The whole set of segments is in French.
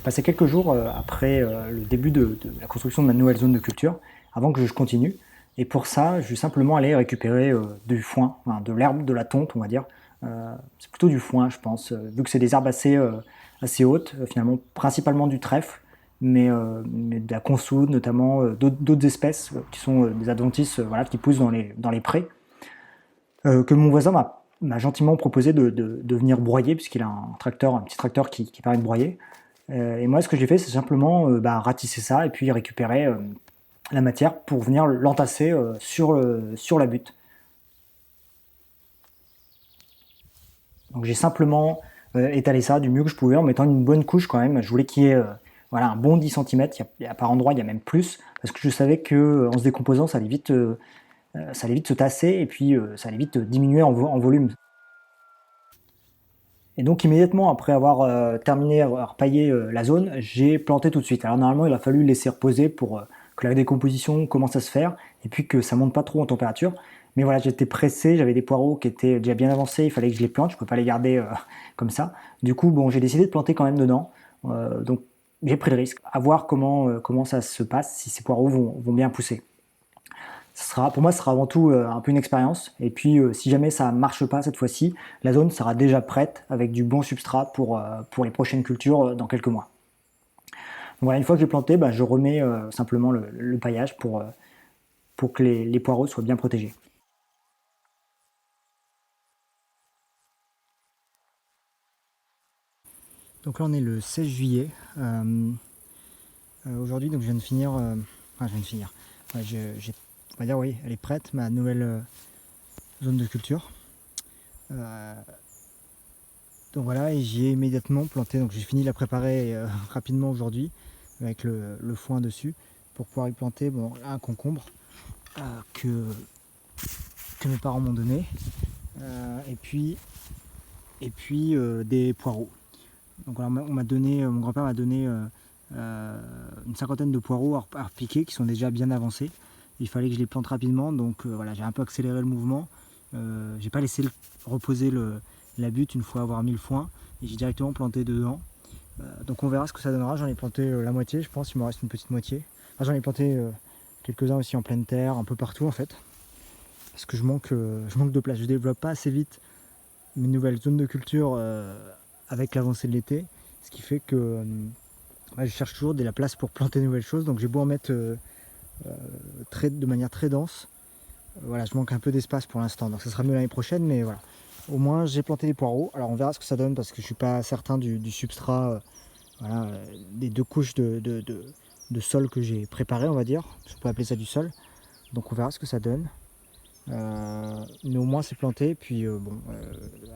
s'est passé quelques jours après le début de la construction de ma nouvelle zone de culture, avant que je continue. Et pour ça, je vais simplement aller récupérer du foin, enfin, de l'herbe, de la tonte, on va dire. C'est plutôt du foin, je pense, vu que c'est des herbes assez hautes, finalement, principalement du trèfle, mais de la consoude, notamment d'autres espèces qui sont des adventices voilà, qui poussent dans les prés, que mon voisin m'a gentiment proposé de venir broyer, puisqu'il a un petit tracteur qui permet de broyer. Et moi, ce que j'ai fait, c'est simplement ratisser ça et puis récupérer la matière pour venir l'entasser sur la butte. Donc j'ai simplement étalé ça du mieux que je pouvais en mettant une bonne couche quand même. Je voulais qu'il y ait voilà, un bon 10 cm, il y a par endroit, il y a même plus, parce que je savais qu'en se décomposant, ça allait vite se tasser et puis ça allait vite diminuer en volume. Et donc immédiatement après avoir terminé, avoir paillé la zone, j'ai planté tout de suite. Alors normalement il a fallu laisser reposer pour que la décomposition commence à se faire et puis que ça monte pas trop en température. Mais voilà, j'étais pressé, j'avais des poireaux qui étaient déjà bien avancés, il fallait que je les plante, je ne peux pas les garder comme ça. Du coup, bon, j'ai décidé de planter quand même dedans. Donc j'ai pris le risque, à voir comment ça se passe, si ces poireaux vont bien pousser. Pour moi, ce sera avant tout un peu une expérience. Et puis, si jamais ça marche pas cette fois-ci, la zone sera déjà prête avec du bon substrat pour les prochaines cultures dans quelques mois. Donc voilà, une fois que j'ai planté, je remets simplement le paillage pour que les poireaux soient bien protégés. Donc là, on est le 16 juillet. Aujourd'hui, donc je viens de finir. Je viens de finir. Ouais, on va dire, oui, elle est prête, ma nouvelle zone de culture. Donc voilà, et j'y ai immédiatement planté, donc j'ai fini de la préparer rapidement aujourd'hui avec le foin dessus pour pouvoir y planter un concombre que mes parents m'ont donné et puis des poireaux. Donc voilà, mon grand-père m'a donné une cinquantaine de poireaux à repiquer qui sont déjà bien avancés. Il fallait que je les plante rapidement, donc voilà, j'ai un peu accéléré le mouvement. J'ai pas laissé reposer la butte une fois avoir mis le foin et j'ai directement planté dedans. Donc on verra ce que ça donnera. J'en ai planté la moitié, je pense, il me reste une petite moitié. Enfin, j'en ai planté quelques-uns aussi en pleine terre, un peu partout en fait. Parce que je manque de place. Je développe pas assez vite mes nouvelles zones de culture avec l'avancée de l'été. Ce qui fait que je cherche toujours de la place pour planter de nouvelles choses. Donc j'ai beau en mettre de manière très dense. Voilà, je manque un peu d'espace pour l'instant. Donc ça sera mieux l'année prochaine, mais voilà. Au moins j'ai planté des poireaux. Alors on verra ce que ça donne parce que je suis pas certain du substrat, voilà, des deux couches de sol que j'ai préparé, on va dire. Je peux appeler ça du sol. Donc on verra ce que ça donne. Mais au moins c'est planté. Puis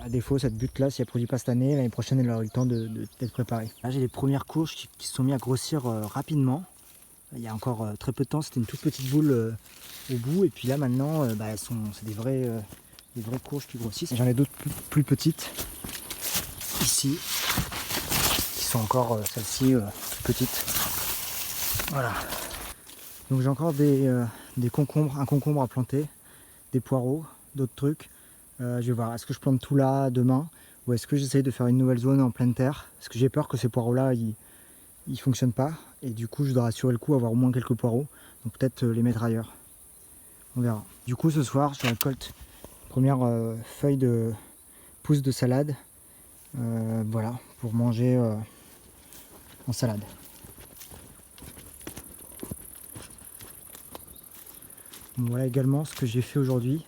à défaut, cette butte là, si elle ne produit pas cette année, l'année prochaine elle aura eu le temps d'être préparée. Là j'ai les premières courges qui se sont mises à grossir rapidement. Il y a encore très peu de temps, c'était une toute petite boule au bout. Et puis là maintenant, c'est des vraies courges qui grossissent. J'en ai d'autres plus petites ici, qui sont encore celles-ci toutes petites. Voilà. Donc j'ai encore des concombres, un concombre à planter, des poireaux, d'autres trucs. Je vais voir, est-ce que je plante tout là demain ou est-ce que j'essaye de faire une nouvelle zone en pleine terre? Parce que j'ai peur que ces poireaux-là, ils fonctionnent pas. Et du coup, je dois assurer le coup, avoir au moins quelques poireaux. Donc peut-être les mettre ailleurs. On verra. Du coup, ce soir, je récolte première feuille de pousse de salade. Voilà, pour manger en salade. Bon, voilà également ce que j'ai fait aujourd'hui.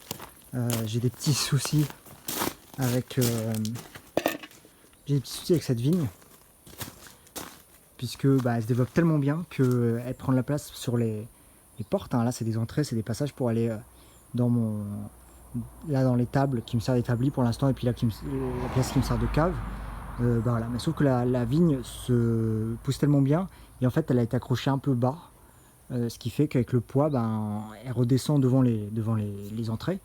J'ai des petits soucis avec cette vigne, puisque elle se développe tellement bien qu'elle prend de la place sur les portes. Hein. Là, c'est des entrées, c'est des passages pour aller dans les tables qui me servent d'établi pour l'instant, et puis là, la pièce qui me sert de cave. Voilà. Mais sauf que la vigne se pousse tellement bien, et en fait, elle a été accrochée un peu bas. Ce qui fait qu'avec le poids, elle redescend devant les entrées.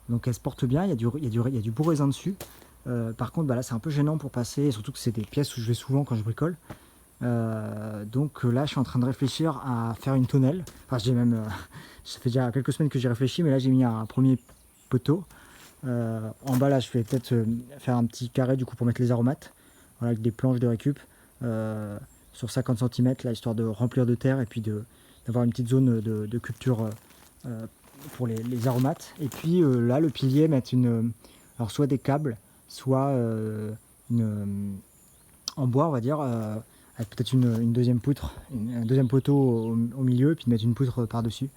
Donc elle se porte bien, il y a du beau raisin dessus. Par contre, là c'est un peu gênant pour passer, surtout que c'est des pièces où je vais souvent quand je bricole. Donc là je suis en train de réfléchir à faire une tonnelle. Enfin, ça fait déjà quelques semaines que j'ai réfléchi, mais là j'ai mis un premier poteau. En bas là je vais peut-être faire un petit carré du coup pour mettre les aromates, voilà, avec des planches de récup. sur 50 cm, là, histoire de remplir de terre et puis d'avoir une petite zone de culture pour les aromates. Et puis là, le pilier, mettre alors soit des câbles, soit en bois, on va dire, avec peut-être une deuxième poutre, un deuxième poteau au milieu, et puis de mettre une poutre par-dessus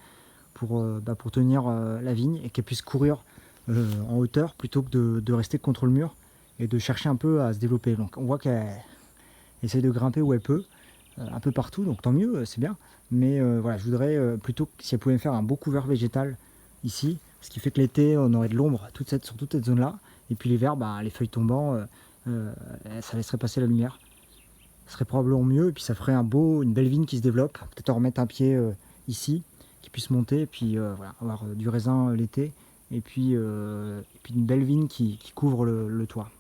pour tenir la vigne et qu'elle puisse courir en hauteur plutôt que de rester contre le mur et de chercher un peu à se développer. Donc on voit qu'elle essaye de grimper où elle peut, un peu partout, donc tant mieux, c'est bien. Mais voilà, je voudrais plutôt si elle pouvait me faire un beau couvert végétal ici, ce qui fait que l'été on aurait de l'ombre sur toute cette zone-là, et puis l'hiver, les feuilles tombant, ça laisserait passer la lumière. Ce serait probablement mieux, et puis ça ferait une belle vigne qui se développe. Peut-être en remettre un pied ici, qui puisse monter, et puis voilà, avoir du raisin l'été, et puis une belle vigne qui couvre le toit.